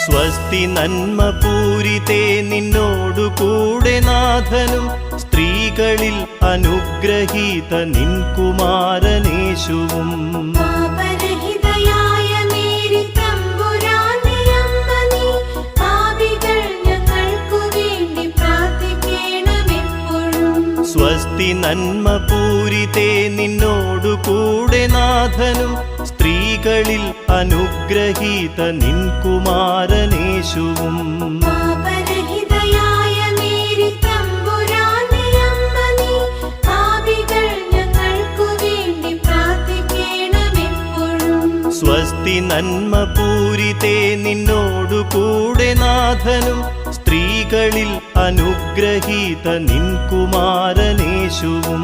സ്വസ്തി നന്മ പൂരിതേ നിന്നോടു കൂടെ നാഥനും സ്ത്രീകളിൽ അനുഗ്രഹീത നിൻ കുമാരനേശുവും. സ്വസ്തി നന്മ പൂരിതേ നിന്നോടു കൂടെ നാഥനും സ്ത്രീകളിൽ അനുഗ്രഹീത നിൻ കുമാരനേശുവും. സ്വസ്തി നന്മ പൂരിതേ നിന്നോടു കൂടെ നാഥനും സ്ത്രീകളിൽ അനുഗ്രഹീത നിൻ കുമാരനേശുവും.